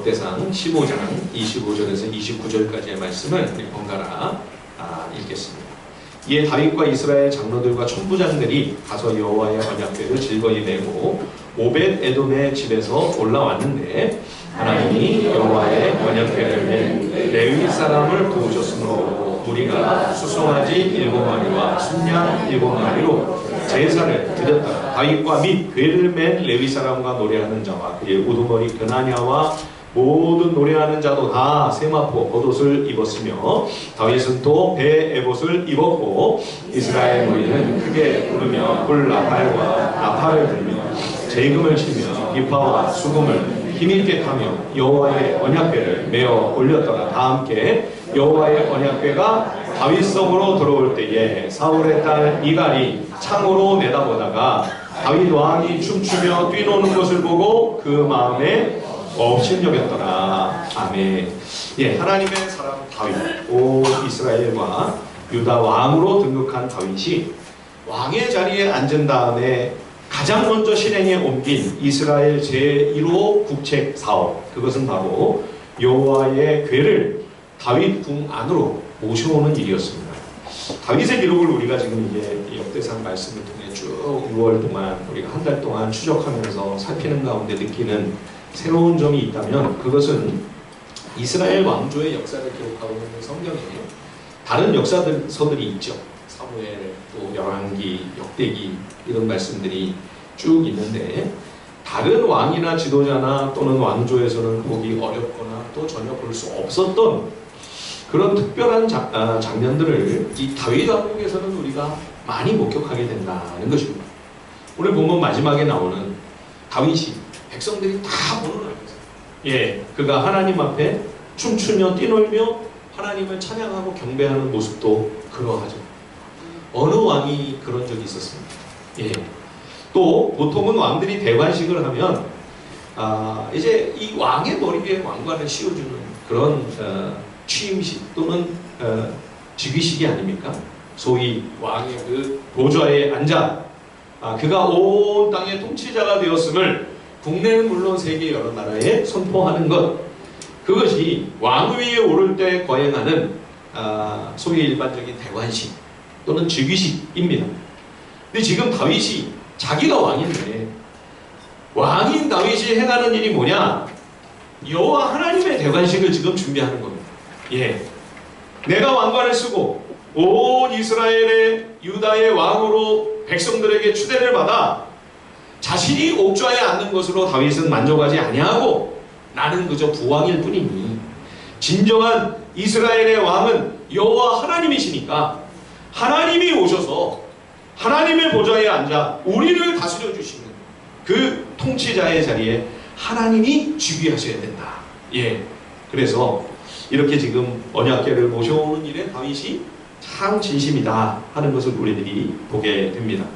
역대상 15장 25절에서 29절까지의 말씀을 번갈아 읽겠습니다. 이에 다윗과 이스라엘 장로들과 천부장들이 가서 여호와의 언약궤를 즐거이 메고 오벳 에돔의 집에서 올라왔는데 하나님이 여호와의 언약궤를 맨 레위 사람을 도우셨으므로 무리가 수송아지 7마리와 순양 7마리로 제사를 드렸다. 다윗과 및 궤를 맨 레위 사람과 노래하는 자와 그의 우두머리 그나냐와 모든 노래하는 자도 다 세마포 겉옷을 입었으며 다윗은 또 배 에봇을 입었고 이스라엘 무리는 크게 부르며 불나팔과 나팔을 불며 재금을 치며 기파와 수금을 힘있게 타며 여호와의 언약궤를 메어 올렸더라. 다 함께 여호와의 언약궤가 다윗성으로 들어올 때에 사울의 딸 미갈이 창으로 내다보다가 다윗 왕이 춤추며 뛰노는 것을 보고 그 마음에 업신여겼더라. 아멘. 예, 하나님의 사람 다윗, 온 이스라엘과 유다 왕으로 등극한 다윗이 왕의 자리에 앉은 다음에 가장 먼저 실행에 옮긴 이스라엘 제1호 국책 사업, 그것은 바로 여호와의 궤를 다윗 궁 안으로 모셔오는 일이었습니다. 다윗의 기록을 우리가 지금 이제 역대상 말씀을 통해 쭉 6월 동안 우리가 한 달 동안 추적하면서 살피는 가운데 느끼는 새로운 점이 있다면 그것은 이스라엘 왕조의 역사를 기록하고 있는 성경에 다른 역사서들이 있죠. 사무엘, 또 열왕기, 역대기 이런 말씀들이 쭉 있는데 다른 왕이나 지도자나 또는 왕조에서는 보기 어렵거나 또 전혀 볼 수 없었던 그런 특별한 장면들을 이 다윗 왕국에서는 우리가 많이 목격하게 된다는 것입니다. 오늘 본문 마지막에 나오는 다윗이 백성들이 다 보는 앞에서 그가 하나님 앞에 춤추며 뛰놀며 하나님을 찬양하고 경배하는 모습도 그러하죠. 어느 왕이 그런 적이 있었습니다. 또 보통은 왕들이 대관식을 하면 이제 이 왕의 머리 위에 왕관을 씌워주는 그런 취임식 또는 즉위식이 아닙니까? 소위 왕의 그 보좌에 앉아 그가 온 땅의 통치자가 되었음을 국내는 물론 세계 여러 나라에 선포하는 것, 그것이 왕위에 오를 때 거행하는 소위 일반적인 대관식 또는 즉위식입니다. 근데 지금 다윗이 자기가 왕인데 왕인 다윗이 행하는 일이 뭐냐? 여호와 하나님의 대관식을 지금 준비하는 겁니다. 내가 왕관을 쓰고 온 이스라엘의 유다의 왕으로 백성들에게 추대를 받아 자신이 옥좌에 앉는 것으로 다윗은 만족하지 아니하고 나는 그저 부왕일 뿐이니 진정한 이스라엘의 왕은 여호와 하나님이시니까 하나님이 오셔서 하나님의 보좌에 앉아 우리를 다스려 주시는 그 통치자의 자리에 하나님이 즉위하셔야 된다. 그래서 이렇게 지금 언약궤를 모셔오는 일에 다윗이 참 진심이다 하는 것을 우리들이 보게 됩니다.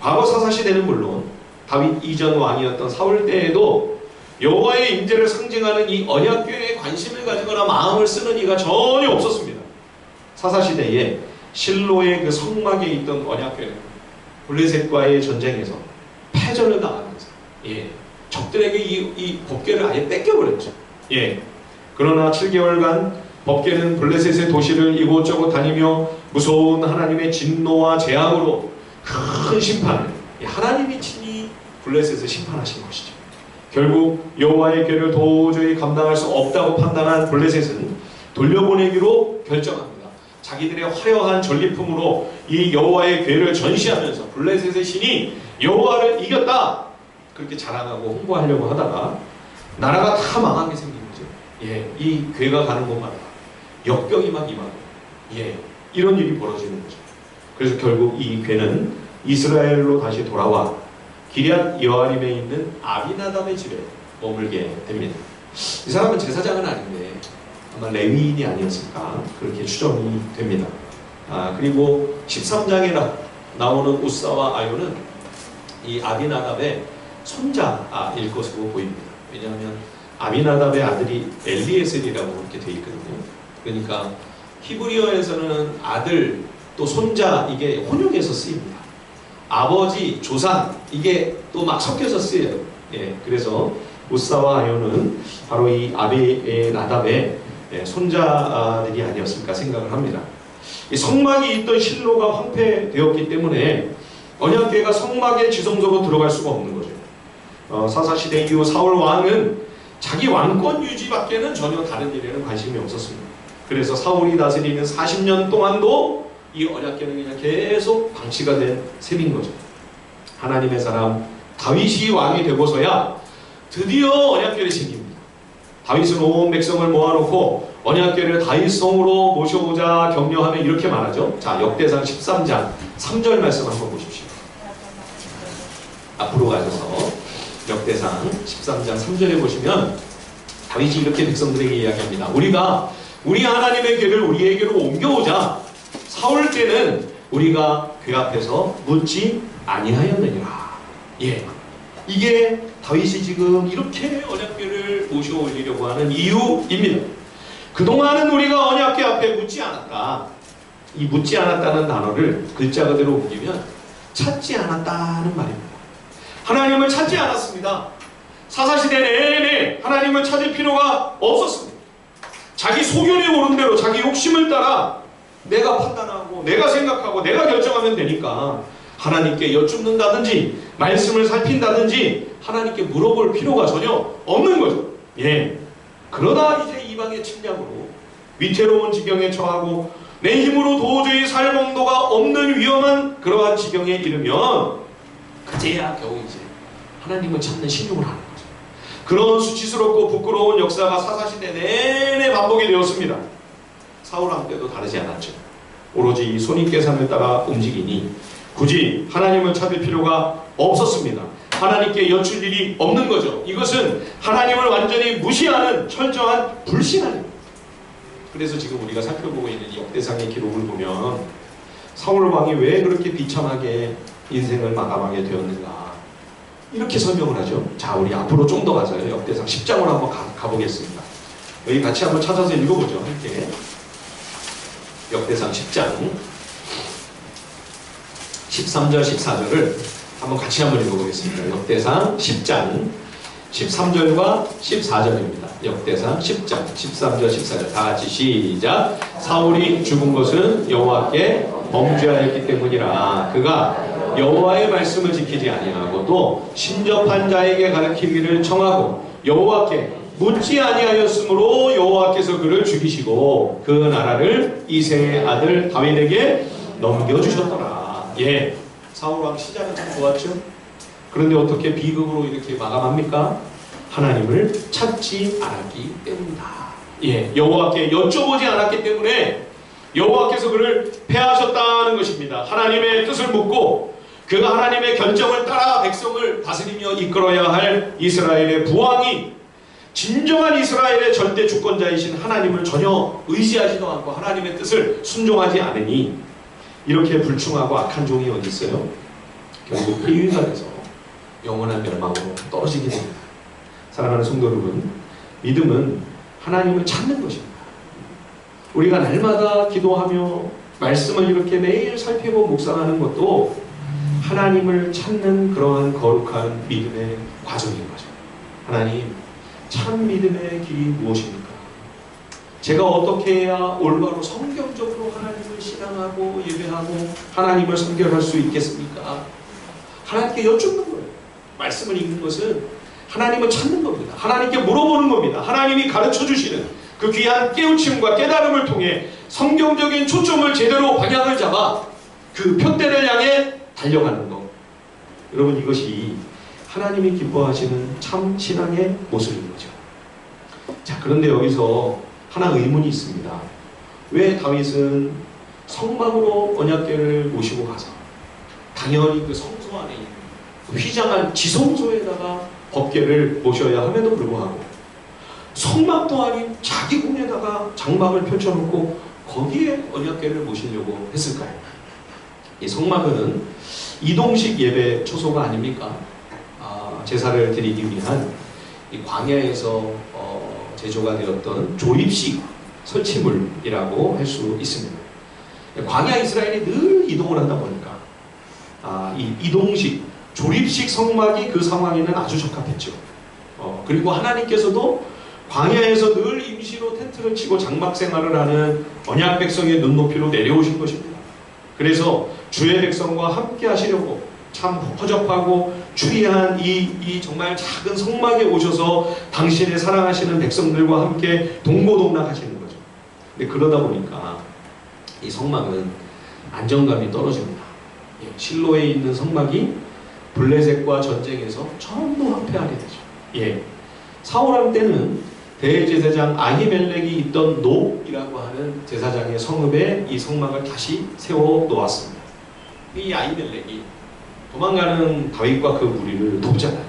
과거 사사시대는 물론 다윗 이전 왕이었던 사울 때에도 여호와의 임재를 상징하는 이 언약궤에 관심을 가지거나 마음을 쓰는 이가 전혀 없었습니다. 사사시대에 실로의 그 성막에 있던 언약궤는 블레셋과의 전쟁에서 패전을 당하면서 적들에게 이 법궤를 아예 뺏겨버렸죠. 그러나 7개월간 법궤는 블레셋의 도시를 이곳저곳 다니며 무서운 하나님의 진노와 재앙으로 큰 심판을 하나님이 친히 블레셋을 심판하신 것이죠. 결국 여호와의 궤를 도저히 감당할 수 없다고 판단한 블레셋은 돌려보내기로 결정합니다. 자기들의 화려한 전리품으로 이 여호와의 궤를 전시하면서 블레셋의 신이 여호와를 이겼다 그렇게 자랑하고 홍보하려고 하다가 나라가 다 망하게 생긴 거죠. 이 궤가 가는 곳마다 역병이 막 임하고 이런 일이 벌어지는 거죠. 그래서 결국 이 궤는 이스라엘로 다시 돌아와 기럇 여아림에 있는 아비나답의 집에 머물게 됩니다. 이 사람은 제사장은 아닌데 아마 레위인이 아니었을까 그렇게 추정이 됩니다. 그리고 13장에 나오는 우사와 아요는 이 아비나답의 손자일 것으로 보입니다. 왜냐하면 아비나답의 아들이 엘리에셀이라고 그렇게 되어 있거든요. 그러니까 히브리어에서는 아들 또 손자 이게 혼용해서 쓰입니다. 아버지, 조상 이게 또 막 섞여서 쓰여요. 그래서 우사와 아요는 바로 이 아비나답의 손자들이 아니었을까 생각을 합니다. 이 성막이 있던 실로가 황폐되었기 때문에 언약궤가 성막의 지성소로 들어갈 수가 없는 거죠. 사사시대 이후 사울 왕은 자기 왕권 유지밖에는 전혀 다른 일에는 관심이 없었습니다. 그래서 사울이 다스리는 40년 동안도 이 언약궤는 그냥 계속 방치가 된 셈인 거죠. 하나님의 사람 다윗이 왕이 되고서야 드디어 언약궤를 챙깁니다. 다윗은 온 백성을 모아놓고 언약궤를 다윗성으로 모셔보자 격려하며 이렇게 말하죠. 자, 역대상 13장 3절 말씀 한번 보십시오. 앞으로 가셔서 역대상 13장 3절에 보시면 다윗이 이렇게 백성들에게 이야기합니다. 우리가 우리 하나님의 궤를 우리에게로 옮겨오자. 사울 때는 우리가 궤 앞에서 묻지 아니하였느니라. 예, 이게 다윗이 지금 이렇게 언약궤를 모셔 올리려고 하는 이유입니다. 그동안은 우리가 언약궤 앞에 묻지 않았다. 이 묻지 않았다는 단어를 글자 그대로 옮기면 찾지 않았다는 말입니다. 하나님을 찾지 않았습니다. 사사시대 내내 하나님을 찾을 필요가 없었습니다. 자기 소견에 오른 대로 자기 욕심을 따라 내가 판단하고 내가 생각하고 내가 결정하면 되니까 하나님께 여쭙는다든지 말씀을 살핀다든지 하나님께 물어볼 필요가 전혀 없는 거죠. 예. 그러다 이제 이방의 침략으로 위태로운 지경에 처하고 내 힘으로 도저히 살 방도가 없는 위험한 그러한 지경에 이르면 그제야 겨우 이제 하나님을 찾는 신용을 하는 거죠. 그런 수치스럽고 부끄러운 역사가 사사시대 내내 반복이 되었습니다. 사울왕 때도 다르지 않았죠. 오로지 이 손익계산을 따라 움직이니 굳이 하나님을 찾을 필요가 없었습니다. 하나님께 여쭐 일이 없는 거죠. 이것은 하나님을 완전히 무시하는 철저한 불신앙입니다. 그래서 지금 우리가 살펴보고 있는 이 역대상의 기록을 보면 사울왕이 왜 그렇게 비참하게 인생을 마감하게 되었는가 이렇게 설명을 하죠. 자, 우리 앞으로 좀 더 가서요. 역대상 10장으로 한번 가보겠습니다. 여기 같이 한번 찾아서 읽어보죠. 함께. 역대상 10장 13절 14절을 한번 같이 한번 읽어보겠습니다. 역대상 10장 13절과 14절입니다. 역대상 10장 13절 14절 다 같이 시작. 사울이 죽은 것은 여호와께 범죄하였기 때문이라. 그가 여호와의 말씀을 지키지 아니하고 또 신접한 자에게 가르치기를 청하고 여호와께 묻지 아니하였으므로 여호와께서 그를 죽이시고 그 나라를 이새의 아들 다윗에게 넘겨주셨더라. 예, 사울왕 시작은 참 좋았죠. 그런데 어떻게 비극으로 이렇게 마감합니까? 하나님을 찾지 않았기 때문이다. 예, 여호와께 여쭤보지 않았기 때문에 여호와께서 그를 패하셨다는 것입니다. 하나님의 뜻을 묻고 그가 하나님의 결정을 따라 백성을 다스리며 이끌어야 할 이스라엘의 부왕이 진정한 이스라엘의 절대 주권자이신 하나님을 전혀 의지하지도 않고 하나님의 뜻을 순종하지 않으니 이렇게 불충하고 악한 종이 어디 있어요? 결국 폐위가 돼서 영원한 멸망으로 떨어지게 됩니다. 사랑하는 성도 여러분, 믿음은 하나님을 찾는 것입니다. 우리가 날마다 기도하며 말씀을 이렇게 매일 살피고 묵상하는 것도 하나님을 찾는 그러한 거룩한 믿음의 과정인 거죠. 하나님, 참 믿음의 길이 무엇입니까? 제가 어떻게 해야 올바로 성경적으로 하나님을 신앙하고 예배하고 하나님을 선결할 수 있겠습니까? 하나님께 여쭙는 거예요. 말씀을 읽는 것은 하나님을 찾는 겁니다. 하나님께 물어보는 겁니다. 하나님이 가르쳐 주시는 그 귀한 깨우침과 깨달음을 통해 성경적인 초점을 제대로 방향을 잡아 그 표대를 향해 달려가는 것. 여러분, 이것이 하나님이 기뻐하시는 참 신앙의 모습인 거죠. 자, 그런데 여기서 하나 의문이 있습니다. 왜 다윗은 성막으로 언약궤를 모시고 가서 당연히 그 성소 안에 있는 휘장한 지성소에다가 법궤를 모셔야 함에도 불구하고 성막도 아닌 자기 궁에다가 장막을 펼쳐놓고 거기에 언약궤를 모시려고 했을까요? 이 성막은 이동식 예배 초소가 아닙니까? 제사를 드리기 위한 이 광야에서 제조가 되었던 조립식 설치물이라고 할 수 있습니다. 광야 이스라엘이 늘 이동을 하다 보니까 이 이동식 조립식 성막이 그 상황에는 아주 적합했죠. 그리고 하나님께서도 광야에서 늘 임시로 텐트를 치고 장막 생활을 하는 언약 백성의 눈높이로 내려오신 것입니다. 그래서 주의 백성과 함께 하시려고 참 허접하고 추리한 이 정말 작은 성막에 오셔서 당신의 사랑하시는 백성들과 함께 동고동락하시는 거죠. 근데 그러다 보니까 이 성막은 안정감이 떨어집니다. 실로에 있는 성막이 블레셋과 전쟁에서 전부 황폐하게 되죠. 사울왕 때는 대제사장 아히멜렉이 있던 노이라고 하는 제사장의 성읍에 이 성막을 다시 세워 놓았습니다. 이 아히멜렉이 도망가는 다윗과 그 무리를 돕잖아요.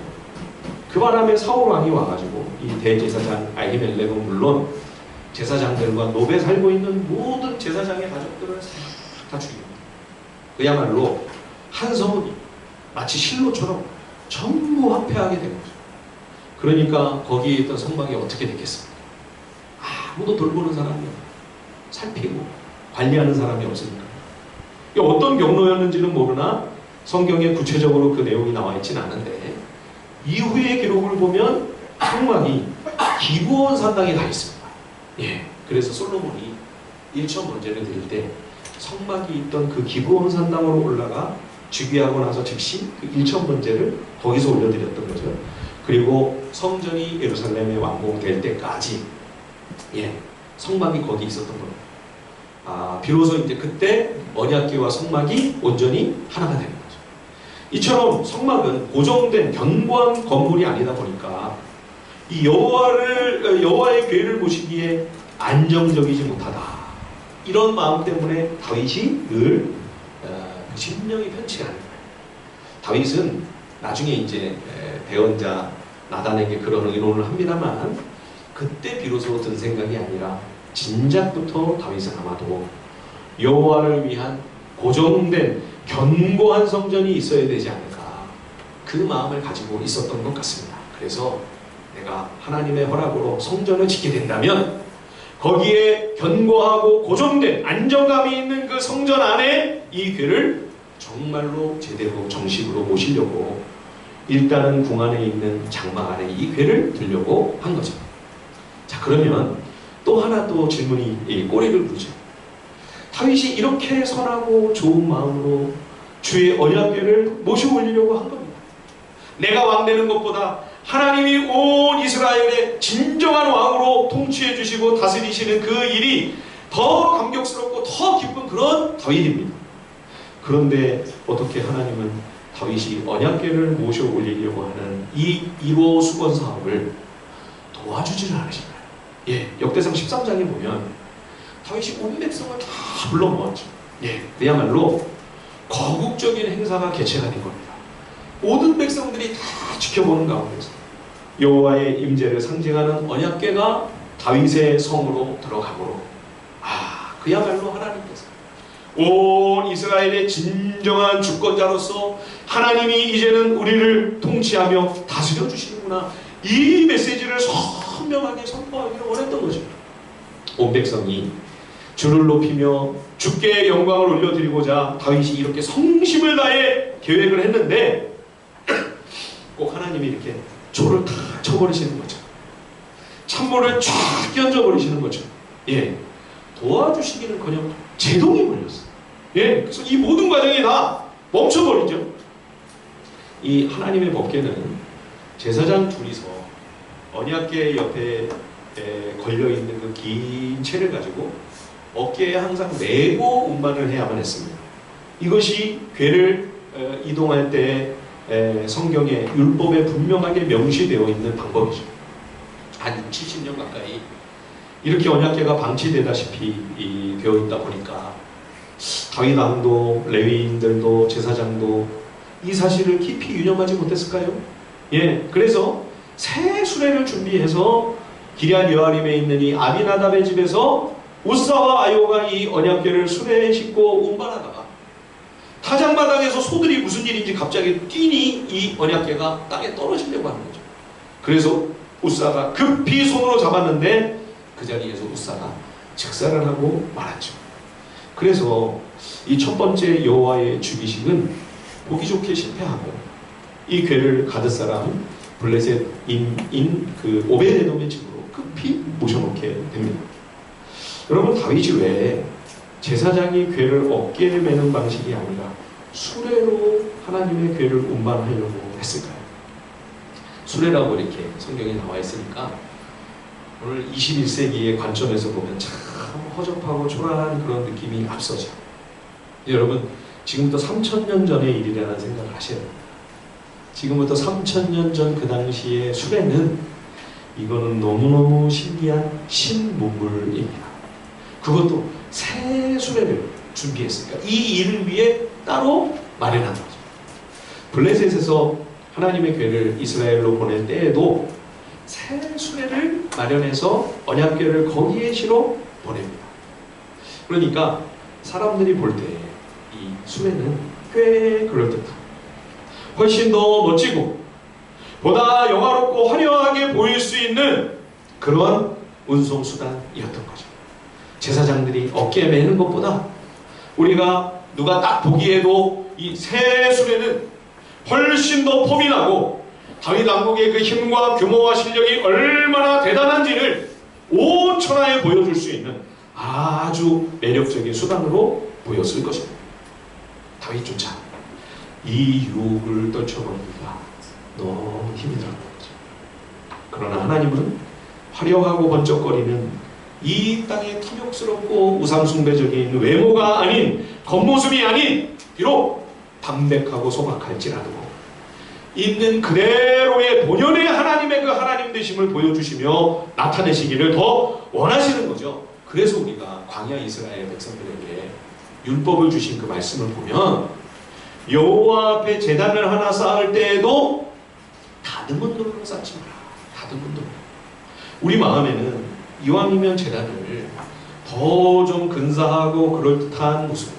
그 바람에 사울왕이 와가지고 이 대제사장 아히멜렉은 물론 제사장들과 노베 살고 있는 모든 제사장의 가족들을 다 죽입니다. 그야말로 한 성읍이 마치 실로처럼 전부 황폐하게 된 거죠. 그러니까 거기에 있던 성막이 어떻게 됐겠습니까? 아무도 돌보는 사람이 없고 살피고 관리하는 사람이 없으니까. 이게 어떤 경로였는지는 모르나 성경에 구체적으로 그 내용이 나와 있지는 않은데 이후의 기록을 보면 성막이 기브온 산당에 가 있습니다. 그래서 솔로몬이 일천 번제를 드릴 때 성막이 있던 그 기브온 산당으로 올라가 즉위하고 나서 즉시 그 일천 번제를 거기서 올려드렸던 거죠. 그리고 성전이 예루살렘에 완공될 때까지 성막이 거기 있었던 겁니다. 비로소 이제 그때 언약궤와 성막이 온전히 하나가 되는 거죠. 이처럼 성막은 고정된 견고한 건물이 아니다 보니까 이 여호와의 궤를 보시기에 안정적이지 못하다. 이런 마음 때문에 다윗이 늘 심령이 편치가 않은 거예요. 다윗은 나중에 이제 대언자 나단에게 그런 의논을 합니다만 그때 비로소 든 생각이 아니라 진작부터 다윗은 아마도 여호와를 위한 고정된 견고한 성전이 있어야 되지 않을까, 그 마음을 가지고 있었던 것 같습니다. 그래서 내가 하나님의 허락으로 성전을 짓게 된다면 거기에 견고하고 고정된 안정감이 있는 그 성전 안에 이 궤를 정말로 제대로 정식으로 모시려고 일단은 궁 안에 있는 장막 안에 이 궤를 들려고 한 거죠. 자, 그러면 또 하나 또 질문이 꼬리를 물죠. 다윗이 이렇게 선하고 좋은 마음으로 주의 언약궤를 모셔 올리려고 한 겁니다. 내가 왕 되는 것보다 하나님이 온 이스라엘의 진정한 왕으로 통치해 주시고 다스리시는 그 일이 더 감격스럽고 더 기쁜 그런 다윗입니다. 그런데 어떻게 하나님은 다윗이 언약궤를 모셔 올리려고 하는 이 1호 수건 사업을 도와주지를 않으신가요? 역대상 13장에 보면 다윗이 온 백성을 다 불러 모았죠. 그야말로 거국적인 행사가 개최가 된 겁니다. 모든 백성들이 다 지켜보는 가운데서 여호와의 임재를 상징하는 언약궤가 다윗의 성으로 들어가므로 그야말로 하나님께서 온 이스라엘의 진정한 주권자로서 하나님이 이제는 우리를 통치하며 다스려 주시는구나, 이 메시지를 선명하게 선포하기를 원했던 거죠. 온 백성이 주를 높이며 주께 영광을 올려드리고자 다윗이 이렇게 성심을 다해 계획을 했는데 꼭 하나님이 이렇게 조를 다 쳐버리시는 거죠. 찬물을 쫙 끼얹어버리시는 거죠. 도와주시기는커녕 제동이 걸렸어요. 그래서 이 모든 과정이 다 멈춰버리죠. 이 하나님의 법궤는 제사장 둘이서 언약궤 옆에 걸려있는 그 긴 채를 가지고 어깨에 항상 메고 운반을 해야만 했습니다. 이것이 궤를 이동할 때 성경의 율법에 분명하게 명시되어 있는 방법이죠. 한 70년 가까이 이렇게 언약궤가 방치되다시피 되어 있다 보니까 다윗 왕도 레위인들도 제사장도 이 사실을 깊이 유념하지 못했을까요? 그래서 새 수레를 준비해서 기럇 여아림에 있는 이 아비나답의 집에서 우사와 아요가 이 언약궤를 수레에 싣고 운반하다가 타작마당에서 소들이 무슨 일인지 갑자기 뛰니 이 언약궤가 땅에 떨어지려고 하는 거죠. 그래서 우사가 급히 손으로 잡았는데 그 자리에서 우사가 즉사를 하고 말았죠. 그래서 이 첫 번째 여호와의 죽이식은 보기 좋게 실패하고 이 궤를 가드 사람 블레셋인 그 오베데돔의 집으로 급히 모셔놓게 됩니다. 여러분, 다윗이 왜 제사장이 궤를 어깨에 매는 방식이 아니라 수레로 하나님의 궤를 운반하려고 했을까요? 수레라고 이렇게 성경에 나와 있으니까 오늘 21세기의 관점에서 보면 참 허접하고 초라한 그런 느낌이 앞서죠. 여러분, 지금부터 3000년 전의 일이라는 생각을 하셔야 됩니다. 지금부터 3000년 전 그 당시의 수레는 이거는 너무너무 신기한 신문물입니다. 그것도 새 수레를 준비했으니까 이 일을 위해 따로 마련한 거죠. 블레셋에서 하나님의 궤를 이스라엘로 보낼 때에도 새 수레를 마련해서 언약궤를 거기에 실어 보냅니다. 그러니까 사람들이 볼 때 이 수레는 꽤 그럴듯합니다. 훨씬 더 멋지고 보다 영화롭고 화려하게 보일 수 있는 그런 운송수단이었던 거죠. 제사장들이 어깨에 매는 것보다 우리가 누가 딱 보기에도 이 새 수레는 훨씬 더 폼이 나고 다윗 왕국의 그 힘과 규모와 실력이 얼마나 대단한지를 온 천하에 보여줄 수 있는 아주 매력적인 수단으로 보였을 것입니다. 다윗조차 이 유혹을 떨쳐버리기가 너무 힘이 들었던 거죠. 그러나 하나님은 화려하고 번쩍거리는 이 땅의 탐욕스럽고 우상숭배적인 외모가 아닌, 겉모습이 아닌, 비록 담백하고 소박할지라도 있는 그대로의 본연의 하나님의 그 하나님 되심을 보여주시며 나타내시기를 더 원하시는 거죠. 그래서 우리가 광야 이스라엘 백성들에게 율법을 주신 그 말씀을 보면 여호와 앞에 제단을 하나 쌓을 때에도 다듬은 돌로 쌓지 마라. 다듬은 돌로. 우리 마음에는 이왕이면 제단을 더 좀 근사하고 그럴듯한 모습,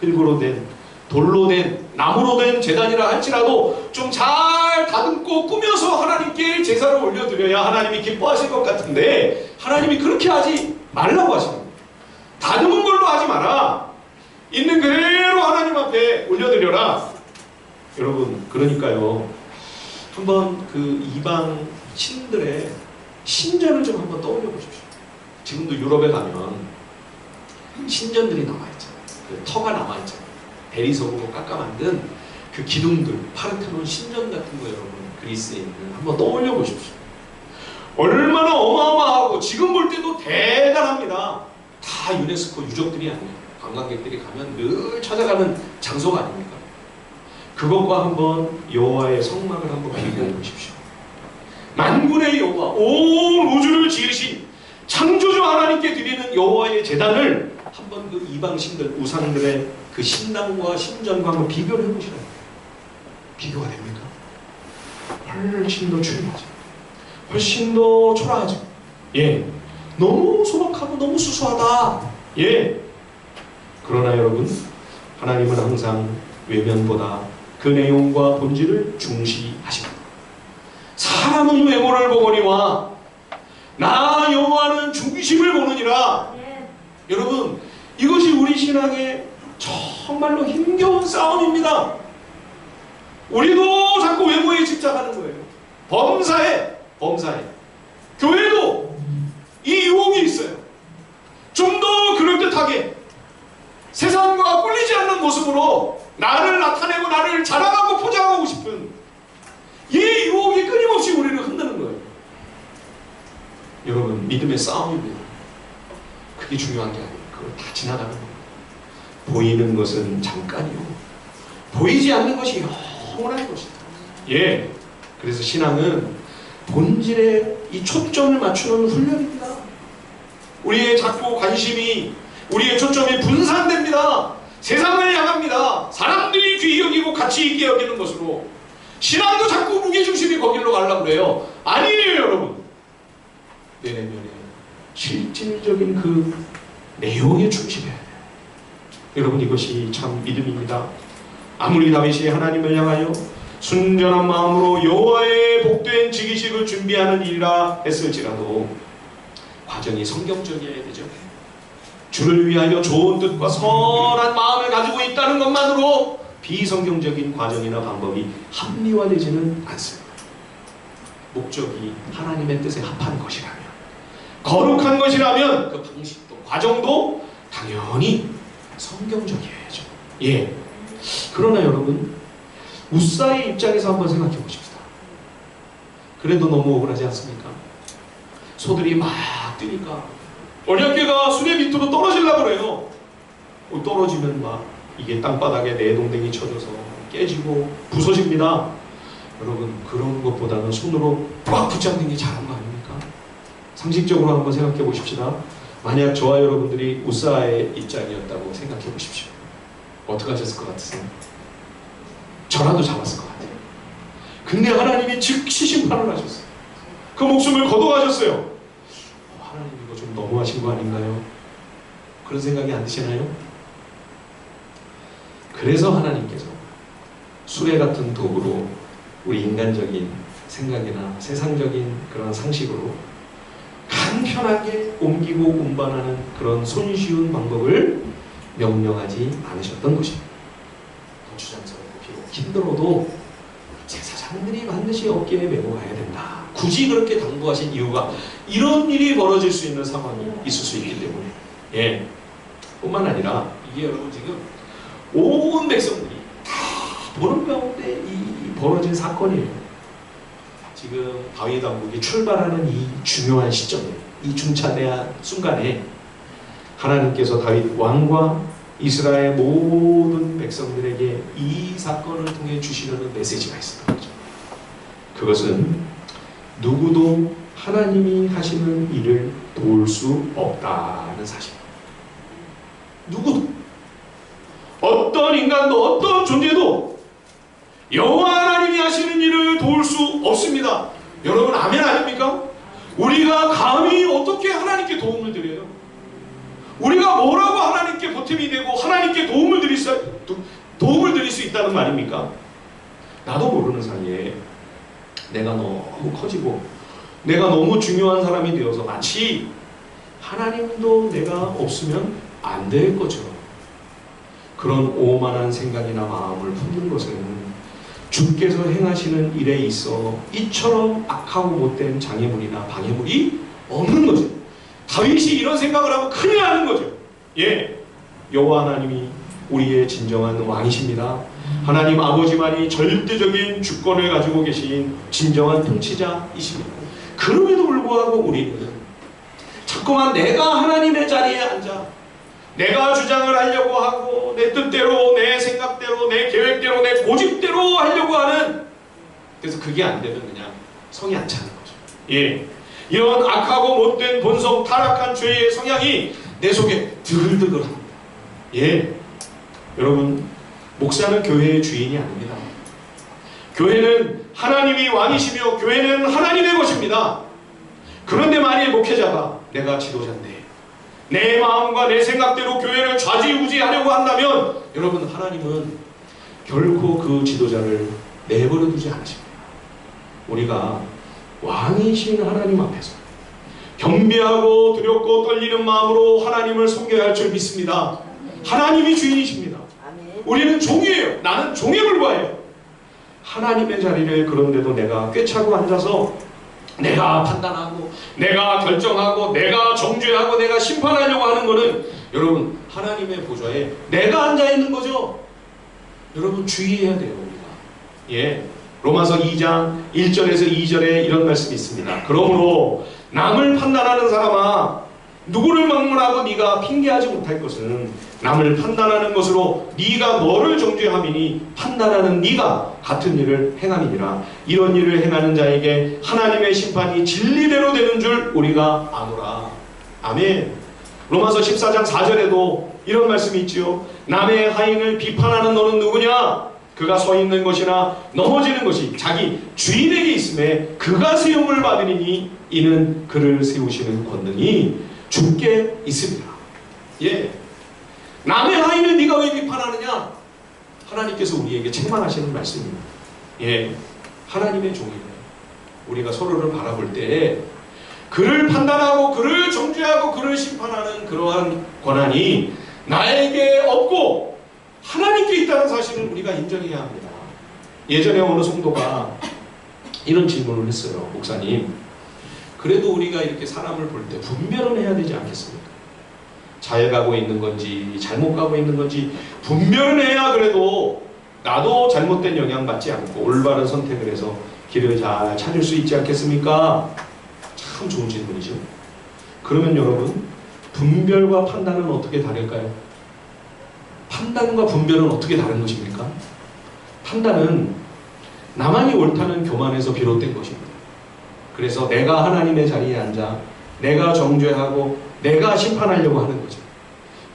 흙으로 된, 돌로 된, 나무로 된 제단이라 할지라도 좀 잘 다듬고 꾸며서 하나님께 제사를 올려드려야 하나님이 기뻐하실 것 같은데 하나님이 그렇게 하지 말라고 하십니다. 다듬은 걸로 하지 마라. 있는 그대로 하나님 앞에 올려드려라. 여러분, 그러니까요, 한번 그 이방 신들의 신전을 좀 한번 떠올려 보십시오. 지금도 유럽에 가면 신전들이 남아있잖아요. 그 터가 남아있잖아요. 대리석으로 깎아 만든 그 기둥들, 파르테논 신전 같은 거 여러분 그리스에 있는 한번 떠올려 보십시오. 얼마나 어마어마하고 지금 볼 때도 대단합니다. 다 유네스코 유적들이 아니에요. 관광객들이 가면 늘 찾아가는 장소가 아닙니까? 그것과 한번 여호와의 성막을 한번 비교해 보십시오. 만군의 여호와, 온 우주를 지으신 창조주 하나님께 드리는 여호와의 제단을 한번 그 이방신들, 우상들의 그 신당과 신전과 한번 비교를 해보시라고요. 비교가 됩니까? 훨씬 더 추리하죠. 훨씬 더 초라하죠. 예, 너무 소박하고 너무 수수하다. 예. 그러나 여러분, 하나님은 항상 외면보다 그 내용과 본질을 중시하십니다. 사람은 외모를 보거니와 나 여호와는 중심을 보느니라. 여러분, 이것이 우리 신앙의 정말로 힘겨운 싸움입니다. 우리도 자꾸 외모에 집착하는 거예요. 범사에 교회도 이 유혹이 있어요. 좀 더 그럴듯하게 세상과 꿀리지 않는 모습으로 나를 나타내고 나를 자랑하고 포장하고 싶은 이 유혹이 끊임없이 우리를 흔드는 거예요. 여러분, 믿음의 싸움입니다. 그게 중요한 게 아니에요. 그걸 다 지나가는 겁니다. 보이는 것은 잠깐이요, 보이지 않는 것이 영원한 것이다. 예, 그래서 신앙은 본질에 이 초점을 맞추는 훈련입니다. 우리의 자꾸 관심이, 우리의 초점이 분산됩니다. 세상을 향합니다. 사람들이 귀히 여기고 가치 있게 여기는 것으로 신앙도 자꾸 무게중심이 거길로 가려고 그래요. 아니에요, 여러분. 내 내면에 실질적인 그 내용에 충실해야 돼요. 여러분, 이것이 참 믿음입니다. 아무리 다윗이 하나님을 향하여 순전한 마음으로 여호와의 복된 즉위식을 준비하는 일이라 했을지라도 과정이 성경적이어야 되죠. 주를 위하여 좋은 뜻과 선한 마음을 가지고 있다는 것만으로 비성경적인 과정이나 방법이 합리화되지는 않습니다. 목적이 하나님의 뜻에 합한 것이라면, 거룩한 것이라면 그 방식도 과정도 당연히 성경적이어야죠. 예. 그러나 여러분, 우사의 입장에서 한번 생각해 보십시다. 그래도 너무 억울하지 않습니까? 소들이 막 뛰니까 언약궤가 수레 밑으로 떨어지려고 그래요. 떨어지면 막 이게 땅바닥에 내동댕이 쳐져서 깨지고 부서집니다. 여러분, 그런 것보다는 손으로 꽉 붙잡는 게 잘한 거 아닙니까? 상식적으로 한번 생각해 보십시다. 만약 저와 여러분들이 우사의 입장이었다고 생각해 보십시오. 어떻게 하셨을 것 같으세요? 저라도 잡았을 것 같아요. 근데 하나님이 즉시 심판을 하셨어요. 그 목숨을 걷어가셨어요. 하나님, 이거 좀 너무하신 거 아닌가요? 그런 생각이 안 드시나요? 그래서 하나님께서 수레 같은 도구로 우리 인간적인 생각이나 세상적인 그런 상식으로 간편하게 옮기고 운반하는 그런 손쉬운 방법을 명령하지 않으셨던 것입니다. 고추장스럽고 비록 힘들어도 제사장들이 반드시 어깨에 메고 가야 된다. 굳이 그렇게 당부하신 이유가 이런 일이 벌어질 수 있는 상황이 있을 수 있기 때문에. 예. 뿐만 아니라 이게 여러분 지금 온 백성들이 다 보는 가운데 이 벌어진 사건이에요. 지금 다윗 왕국이 출발하는 이 중요한 시점에, 이 중차대한 순간에 하나님께서 다윗 왕과 이스라엘 모든 백성들에게 이 사건을 통해 주시려는 메시지가 있었던 거죠. 그것은 누구도 하나님이 하시는 일을 도울 수 없다는 사실입니다. 누구도, 어떤 인간도 어떤 존재도 여호와 하나님이 하시는 일을 도울 수 없습니다. 여러분, 아멘 아닙니까? 우리가 감히 어떻게 하나님께 도움을 드려요? 우리가 뭐라고 하나님께 보탬이 되고 하나님께 도움을 드릴 수 있다는 말입니까? 나도 모르는 사이에 내가 너무 커지고 내가 너무 중요한 사람이 되어서 마치 하나님도 내가 없으면 안 될 것처럼 그런 오만한 생각이나 마음을 품는 것은 주께서 행하시는 일에 있어 이처럼 악하고 못된 장애물이나 방해물이 없는 거죠. 다윗이 이런 생각을 하고 큰일 나는 거죠. 예, 여호와 하나님이 우리의 진정한 왕이십니다. 하나님 아버지만이 절대적인 주권을 가지고 계신 진정한 통치자이십니다. 그럼에도 불구하고 우리는 자꾸만 내가 하나님의 자리에 앉아 내가 주장을 하려고 하고 내 뜻대로, 내 생각대로, 내 계획대로, 내 고집대로 하려고 하는, 그래서 그게 안 되면 그냥 성이 안 차는 거죠. 예, 이런 악하고 못된 본성, 타락한 죄의 성향이 내 속에 드글드글합니다. 예, 여러분, 목사는 교회의 주인이 아닙니다. 교회는 하나님이 왕이시며 교회는 하나님의 것입니다. 그런데 만일 목회자가 내가 지도자인데 내 마음과 내 생각대로 교회를 좌지우지하려고 한다면 여러분, 하나님은 결코 그 지도자를 내버려 두지 않으십니다. 우리가 왕이신 하나님 앞에서 겸비하고 두렵고 떨리는 마음으로 하나님을 섬겨야 할 줄 믿습니다. 하나님이 주인이십니다. 우리는 종이에요. 나는 종에 불과해요. 하나님의 자리를 그런데도 내가 꿰차고 앉아서 내가 판단하고 내가 결정하고 내가 정죄하고 내가 심판하려고 하는 것은 여러분, 하나님의 보좌에 내가 앉아있는 거죠. 여러분, 주의해야 돼요. 우리가. 예, 로마서 2장 1절에서 2절에 이런 말씀이 있습니다. 그러므로 남을 판단하는 사람아, 누구를 막론하고 네가 핑계하지 못할 것은 남을 판단하는 것으로 네가 너를 정죄함이니 판단하는 네가 같은 일을 행함이니라. 이런 일을 행하는 자에게 하나님의 심판이 진리대로 되는 줄 우리가 아노라. 아멘. 로마서 14장 4절에도 이런 말씀이 있지요. 남의 하인을 비판하는 너는 누구냐? 그가 서 있는 것이나 넘어지는 것이 자기 주인에게 있음에 그가 세움을 받으리니 이는 그를 세우시는 권능이 주께 있습니다. 예, 남의 하인을 네가 왜 비판하느냐? 하나님께서 우리에게 책망하시는 말씀입니다. 예, 하나님의 종이에요. 우리가 서로를 바라볼 때 그를 판단하고 그를 정죄하고 그를 심판하는 그러한 권한이 나에게 없고 하나님께 있다는 사실을 우리가 인정해야 합니다. 예전에 어느 성도가 이런 질문을 했어요. 목사님, 그래도 우리가 이렇게 사람을 볼 때 분별은 해야 되지 않겠습니까? 잘 가고 있는 건지 잘못 가고 있는 건지 분별은 해야 그래도 나도 잘못된 영향 받지 않고 올바른 선택을 해서 길을 잘 찾을 수 있지 않겠습니까? 참 좋은 질문이죠. 그러면 여러분, 분별과 판단은 어떻게 다를까요? 판단과 분별은 어떻게 다른 것입니까? 판단은 나만이 옳다는 교만에서 비롯된 것입니다. 그래서 내가 하나님의 자리에 앉아 내가 정죄하고 내가 심판하려고 하는 거죠.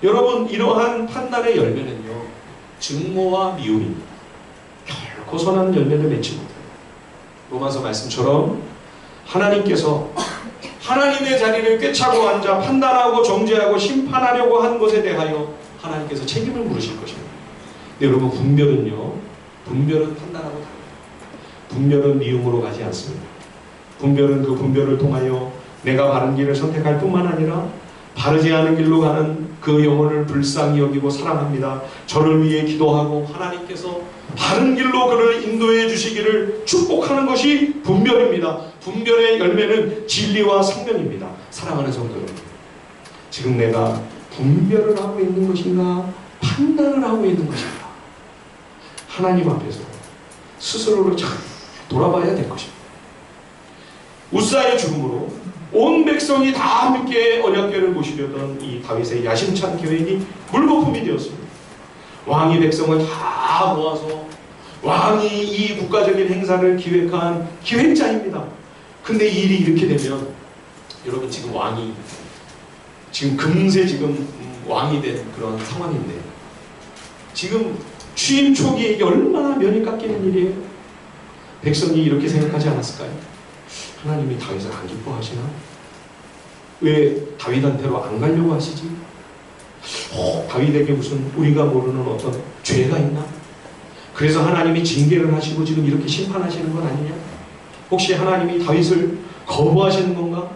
여러분, 이러한 판단의 열매는요, 증오와 미움입니다. 결코 선한 열매를 맺지 못해요. 로마서 말씀처럼 하나님께서 하나님의 자리를 꿰차고 앉아 판단하고 정죄하고 심판하려고 한 것에 대하여 하나님께서 책임을 물으실 것입니다. 근데 여러분, 분별은 판단하고 다릅니다. 분별은 미움으로 가지 않습니다. 분별은 그 분별을 통하여 내가 바른 길을 선택할 뿐만 아니라 바르지 않은 길로 가는 그 영혼을 불쌍히 여기고 사랑합니다. 저를 위해 기도하고 하나님께서 바른 길로 그를 인도해 주시기를 축복하는 것이 분별입니다. 분별의 열매는 진리와 성령입니다. 사랑하는 성도 여러분, 지금 내가 분별을 하고 있는 것인가 판단을 하고 있는 것인가, 하나님 앞에서 스스로를 잘 돌아봐야 될 것입니다. 우사의 죽음으로 온 백성이 다 함께 언약궤를 모시려던 이 다윗의 야심찬 계획이 물거품이 되었습니다. 왕이 백성을 다 모아서 왕이 이 국가적인 행사를 기획한 기획자입니다. 근데 이 일이 이렇게 되면 여러분, 지금 왕이 금세 왕이 된 그런 상황인데, 지금 취임 초기에 이게 얼마나 면이 깎이는 일이에요. 백성이 이렇게 생각하지 않았을까요? 하나님이 다윗을 안 기뻐하시나? 왜 다윗한테로 안 가려고 하시지? 다윗에게 무슨 우리가 모르는 어떤 죄가 있나? 그래서 하나님이 징계를 하시고 지금 이렇게 심판하시는 건 아니냐? 혹시 하나님이 다윗을 거부하시는 건가?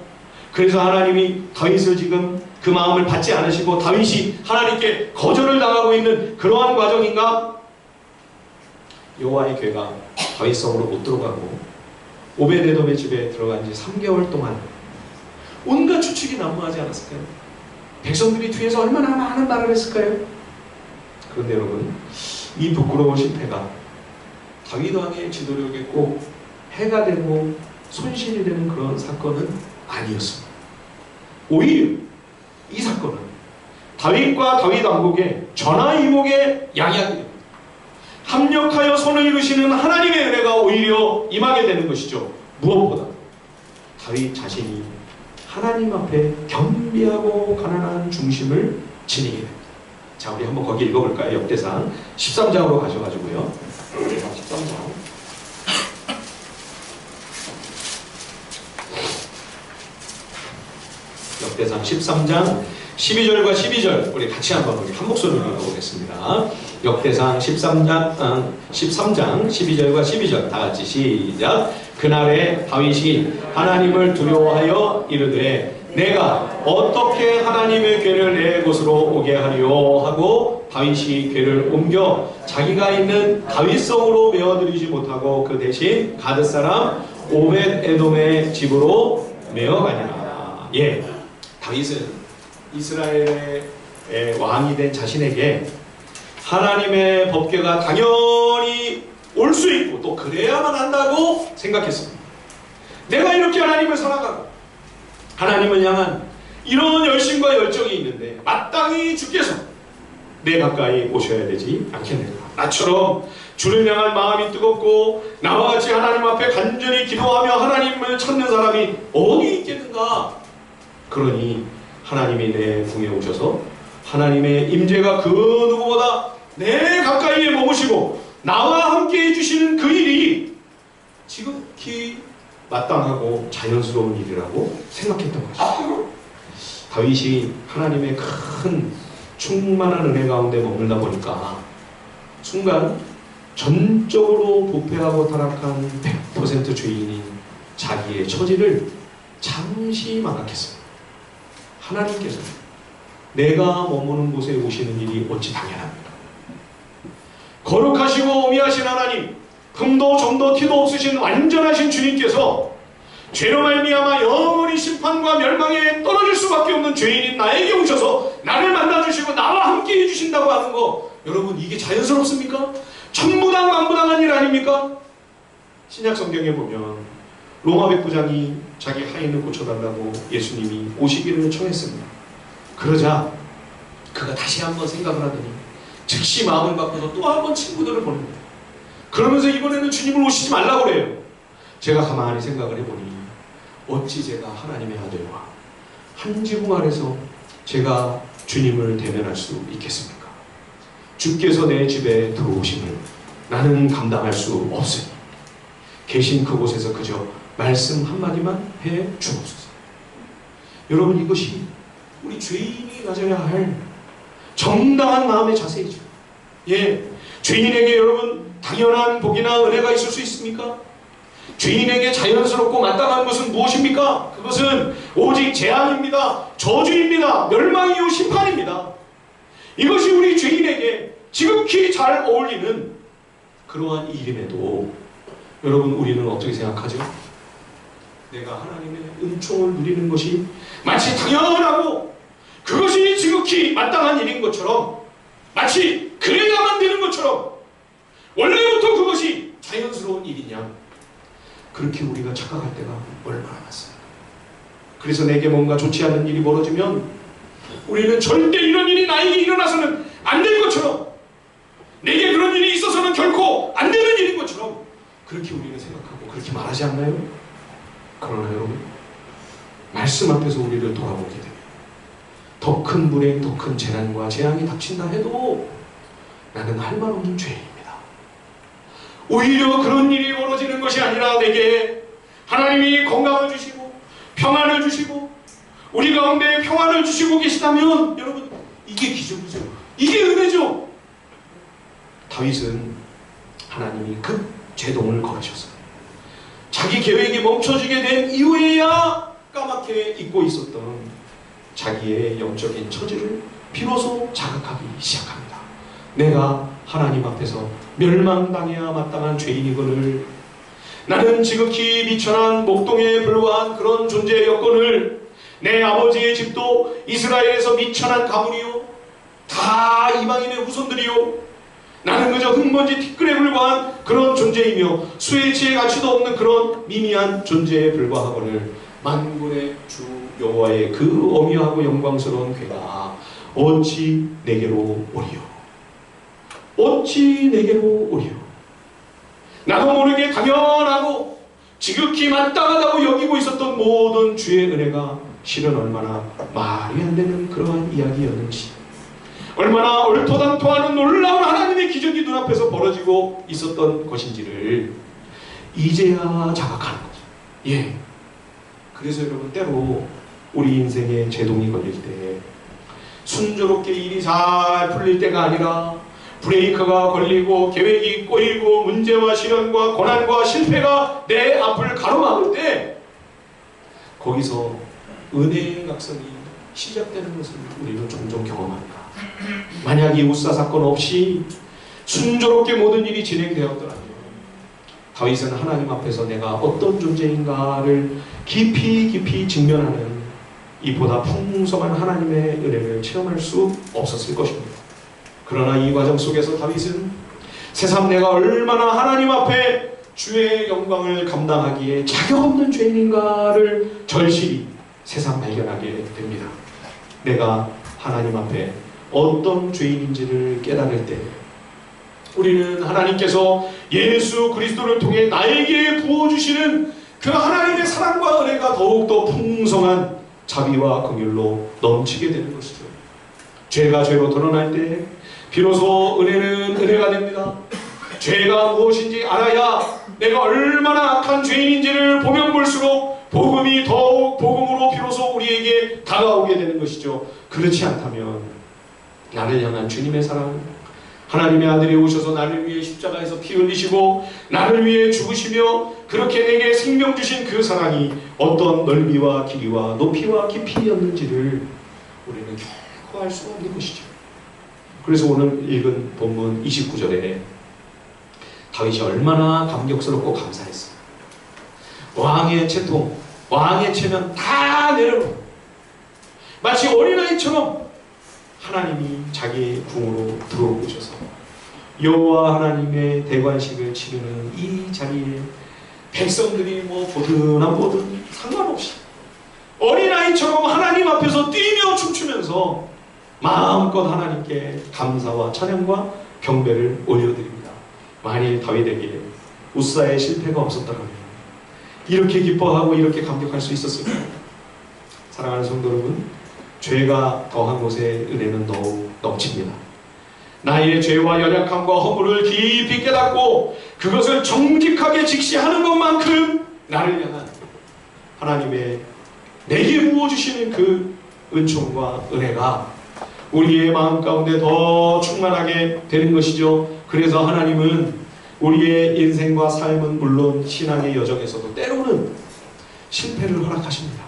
그래서 하나님이 다윗을 지금 그 마음을 받지 않으시고 다윗이 하나님께 거절을 당하고 있는 그러한 과정인가? 여호와의 궤가 다윗 성으로 못 들어가고 오베데돔의 집에 들어간 지 3개월 동안 온갖 추측이 난무하지 않았을까요? 백성들이 뒤에서 얼마나 많은 말을 했을까요? 그런데 여러분, 이 부끄러운 실패가 다윗 왕의 지도력에 꼭 해가 되고 손실이 되는 그런 사건은 아니었습니다. 오히려 이 사건은 다윗과 다윗 왕국의 전화위복의 양약이 됩니다. 합력하여 손을 이루시는 하나님의 은혜가 오히려 임하게 되는 것이죠. 무엇보다 다윗 자신이 하나님 앞에 겸비하고 가난한 중심을 지니게 됩니다. 자, 우리 한번 거기 읽어볼까요? 역대상 13장으로 가셔가지고요. 역대상 13장. 역대상 13장 12절과 12절 우리 같이 한번 한 목소리로 읽어보겠습니다. 역대상 13장 12절과 12절 다 같이 시작. 그날에 다윗이 하나님을 두려워하여 이르되 내가 어떻게 하나님의 궤를 내 곳으로 오게 하리요 하고 다윗이 궤를 옮겨 자기가 있는 다윗성으로 메어들이지 못하고 그 대신 가드 사람 오벳에돔의 집으로 메어가니라. 예, 다윗은 이스라엘의 왕이 된 자신에게 하나님의 법궤가 당연히 올 수 있고 또 그래야만 한다고 생각했습니다. 내가 이렇게 하나님을 사랑하고 하나님을 향한 이런 열심과 열정이 있는데 마땅히 주께서 내 가까이 오셔야 되지 않겠는가? 나처럼 주를 향할 마음이 뜨겁고 나와 같이 하나님 앞에 간절히 기도하며 하나님을 찾는 사람이 어디 있겠는가? 그러니 하나님이 내 궁에 오셔서 하나님의 임재가 그 누구보다 내 가까이에 머무시고 나와 함께 해주시는 그 일이 지극히 마땅하고 자연스러운 일이라고 생각했던 것이죠. 다윗이 하나님의 큰 충만한 은혜 가운데 머물다 보니까 순간 전적으로 부패하고 타락한 100% 죄인인 자기의 처지를 잠시 망각했습니다. 하나님께서 내가 머무는 곳에 오시는 일이 어찌 당연합니까? 거룩하시고 오미하신 하나님, 흠도 점도 티도 없으신 완전하신 주님께서 죄로 말미암아 영원히 심판과 멸망에 떨어질 수밖에 없는 죄인인 나에게 오셔서 나를 만나주시고 나와 함께 해주신다고 하는 거, 여러분 이게 자연스럽습니까? 천부당 만부당한 일 아닙니까? 신약 성경에 보면 로마 백부장이 자기 하인을 고쳐달라고 예수님이 오시기를 청했습니다. 그러자 그가 다시 한번 생각을 하더니 즉시 마음을 바꿔서 또 한 번 친구들을 보냅니다. 그러면서 이번에는 주님을 오시지 말라고 그래요. 제가 가만히 생각을 해보니 어찌 제가 하나님의 아들과 한 지붕 아래서 제가 주님을 대면할 수 있겠습니까? 주께서 내 집에 들어오심을 나는 감당할 수 없으니 계신 그곳에서 그저 말씀 한마디만 해 주옵소서. 여러분, 이것이 우리 죄인이 가져야 할 정당한 마음의 자세이죠. 예, 죄인에게 여러분 당연한 복이나 은혜가 있을 수 있습니까? 죄인에게 자연스럽고 마땅한 것은 무엇입니까? 그것은 오직 재앙입니다. 저주입니다. 멸망이요 심판입니다. 이것이 우리 죄인에게 지극히 잘 어울리는 그러한 일임에도 여러분, 우리는 어떻게 생각하죠? 내가 하나님의 은총을 누리는 것이 마치 당연하고 그것이 지극히 마땅한 일인 것처럼, 마치 그래야만 되는 것처럼, 원래부터 그것이 자연스러운 일이냐, 그렇게 우리가 착각할 때가 얼마나 많습니까? 그래서 내게 뭔가 좋지 않은 일이 벌어지면 우리는 절대 이런 일이 나에게 일어나서는 안 될 것처럼, 내게 그런 일이 있어서는 결코 안 되는 일인 것처럼 그렇게 우리는 생각하고 그렇게 말하지 않나요? 그러나 여러분, 말씀 앞에서 우리를 돌아보게 되면 더 큰 불행, 더 큰 재난과 재앙이 닥친다 해도 나는 할 말 없는 죄인입니다. 오히려 그런 일이 벌어지는 것이 아니라 내게 하나님이 건강을 주시고 평안을 주시고 우리 가운데 평안을 주시고 계시다면 여러분, 이게 기적이죠. 이게 은혜죠. 다윗은 하나님이 급 제동을 걸으셨어요. 자기 계획이 멈춰지게 된 이후에야 까맣게 잊고 있었던 자기의 영적인 처지를 비로소 자각하기 시작합니다. 내가 하나님 앞에서 멸망당해야 마땅한 죄인이거늘, 나는 지극히 미천한 목동에 불과한 그런 존재의 여건을, 내 아버지의 집도 이스라엘에서 미천한 가문이요, 다 이방인의 후손들이요, 나는 그저 흙먼지 티끌에 불과한 그런 존재이며 수의 가치도 없는 그런 미미한 존재에 불과하거늘, 만군의 주 여호와의 그 어미하고 영광스러운 괴가 어찌 내게로 오리요? 어찌 내게로 오리요? 나도 모르게 당연하고 지극히 마땅하다고 여기고 있었던 모든 주의 은혜가 실은 얼마나 말이 안 되는 그러한 이야기였는지, 얼마나 얼토당토하는 놀라운 하나님의 기적이 눈앞에서 벌어지고 있었던 것인지를 이제야 자각하는 거죠. 예. 그래서 여러분, 때로 우리 인생에 제동이 걸릴 때 순조롭게 일이 잘 풀릴 때가 아니라 브레이크가 걸리고 계획이 꼬이고 문제와 시련과 고난과 실패가 내 앞을 가로막을 때 거기서 은혜의 각성이 시작되는 것을 우리는 종종 경험합니다. 만약 이 우사 사건 없이 순조롭게 모든 일이 진행되었더라면 다윗은 하나님 앞에서 내가 어떤 존재인가를 깊이 직면하는 이보다 풍성한 하나님의 은혜를 체험할 수 없었을 것입니다. 그러나 이 과정 속에서 다윗은 새삼 내가 얼마나 하나님 앞에 주의 영광을 감당하기에 자격 없는 죄인인가를 절실히 새삼 발견하게 됩니다. 내가 하나님 앞에 어떤 죄인인지를 깨달을 때 우리는 하나님께서 예수 그리스도를 통해 나에게 부어주시는 그 하나님의 사랑과 은혜가 더욱더 풍성한 자비와 긍휼로 넘치게 되는 것이죠. 죄가 죄로 드러날 때 비로소 은혜는 은혜가 됩니다. 죄가 무엇인지 알아야 내가 얼마나 악한 죄인인지를 보면 볼수록 복음이 더욱 복음으로 비로소 우리에게 다가오게 되는 것이죠. 그렇지 않다면 나를 향한 주님의 사랑, 하나님의 아들이 오셔서 나를 위해 십자가에서 피 흘리시고 나를 위해 죽으시며 그렇게 내게 생명 주신 그 사랑이 어떤 넓이와 길이와 높이와 깊이였는지를 우리는 결코 알 수 없는 것이죠. 그래서 오늘 읽은 본문 29절에 다윗이 얼마나 감격스럽고 감사했어요. 왕의 채통, 왕의 체면 다 내려놓고 마치 어린아이처럼 하나님이 자기의 궁으로 들어오셔서 여호와 하나님의 대관식을 치르는 이 자리에 백성들이 뭐 보든 안 보든 상관없이 어린아이처럼 하나님 앞에서 뛰며 춤추면서 마음껏 하나님께 감사와 찬양과 경배를 올려드립니다. 만일 다윗에게 우사의 실패가 없었다면 이렇게 기뻐하고 이렇게 감격할 수 있었을까요? 사랑하는 성도 여러분, 죄가 더한 곳에 은혜는 더욱 넘칩니다. 나의 죄와 연약함과 허물을 깊이 깨닫고 그것을 정직하게 직시하는 것만큼 나를 향한 하나님의 내게 부어주시는 그 은총과 은혜가 우리의 마음 가운데 더 충만하게 되는 것이죠. 그래서 하나님은 우리의 인생과 삶은 물론 신앙의 여정에서도 때로는 실패를 허락하십니다.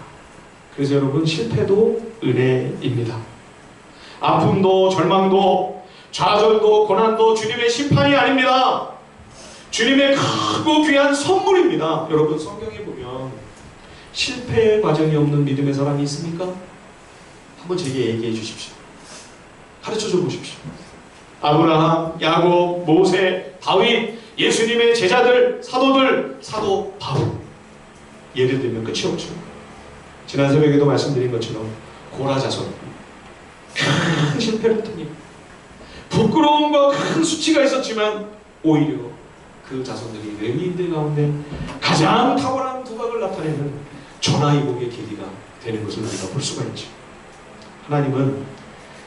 그래서 여러분, 실패도 은혜입니다. 아픔도 절망도 좌절도 고난도 주님의 심판이 아닙니다. 주님의 크고 귀한 선물입니다. 여러분, 성경에 보면 실패의 과정이 없는 믿음의 사람이 있습니까? 한번 제게 얘기해 주십시오. 가르쳐줘 보십시오. 아브라함, 야곱, 모세, 다윗, 예수님의 제자들, 사도들, 사도 바울, 예를 들면 끝이 없죠. 지난 새벽에도 말씀드린 것처럼 고라자손, 큰 실패를 통해 부끄러움과 큰 수치가 있었지만 오히려 그 자손들이 레위인들 가운데 가장 탁월한 두각을 나타내는 전화위복의 계기가 되는 것을 우리가 볼 수가 있죠. 하나님은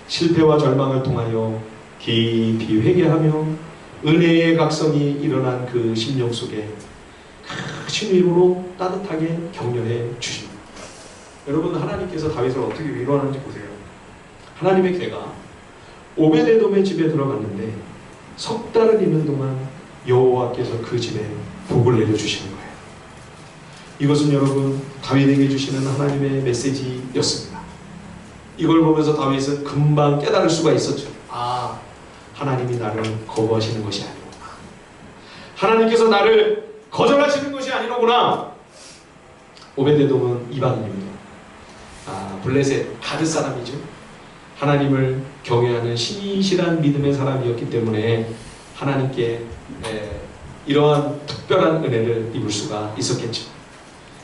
실패와 절망을 통하여 깊이 회개하며 은혜의 각성이 일어난 그 심령 속에 크신 위로로 따뜻하게 격려해 주십니다. 여러분, 하나님께서 다윗을 어떻게 위로하는지 보세요. 하나님의 괴가 오베데돔의 집에 들어갔는데 석 달을 있는 동안 여호와께서 그 집에 복을 내려주시는 거예요. 이것은 여러분, 다윗에게 주시는 하나님의 메시지였습니다. 이걸 보면서 다윗은 금방 깨달을 수가 있었죠. 아, 하나님이 나를 거부하시는 것이 아니구나. 하나님께서 나를 거절하시는 것이 아니로구나. 오베데돔은 이방인입니다. 블레셋 가드 사람이죠. 하나님을 경외하는 신실한 믿음의 사람이었기 때문에 하나님께 이러한 특별한 은혜를 입을 수가 있었겠죠.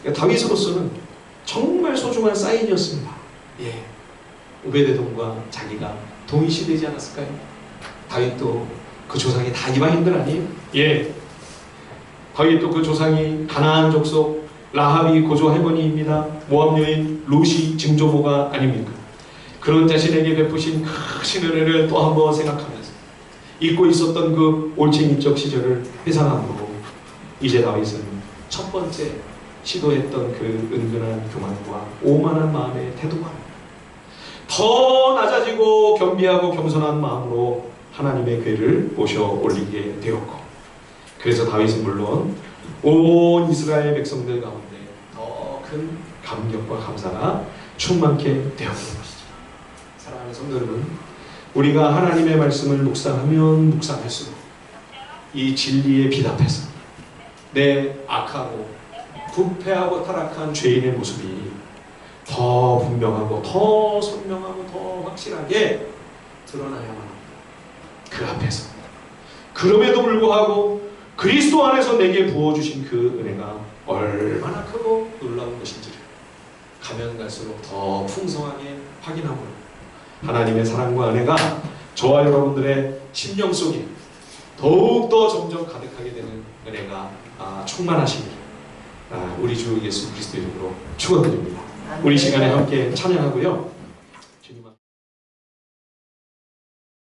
그러니까 다윗으로서는 정말 소중한 사인이었습니다. 예, 오베데돔과 자기가 동일시되지 않았을까요? 다윗도 그 조상이 다 이방인들 아니에요? 예, 다윗도 그 조상이 가나안 족속 라합이 고조 할머니입니다. 모압 여인 룻이 증조모가 아닙니까? 그런 자신에게 베푸신 크신 은혜를 또 한번 생각하면서 잊고 있었던 그 올챙이적 시절을 회상함으로 이제 다윗은 첫 번째 시도했던 그 은근한 교만과 오만한 마음의 태도가 더 낮아지고 겸비하고 겸손한 마음으로 하나님의 궤를 모셔 올리게 되었고, 그래서 다윗은 물론 온 이스라엘 백성들 가운데 더 큰 감격과 감사가 충만케 되었던 것이죠. 사랑하는 성도 여러분, 우리가 하나님의 말씀을 묵상하면 묵상할수록 이 진리에 비답해서 내 악하고 부패하고 타락한 죄인의 모습이 더 분명하고 더 선명하고 더 확실하게 드러나야만 합니다. 그 앞에서. 그럼에도 불구하고 그리스도 안에서 내게 부어주신 그 은혜가 얼마나 크고 놀라운 것인지를 가면 갈수록 더 풍성하게 확인함으로 하나님의 사랑과 은혜가 저와 여러분들의 심령 속에 더욱더 점점 가득하게 되는 은혜가 충만하시기를 우리 주 예수 그리스도 이름으로 축원드립니다. 우리 시간에 함께 찬양하고요.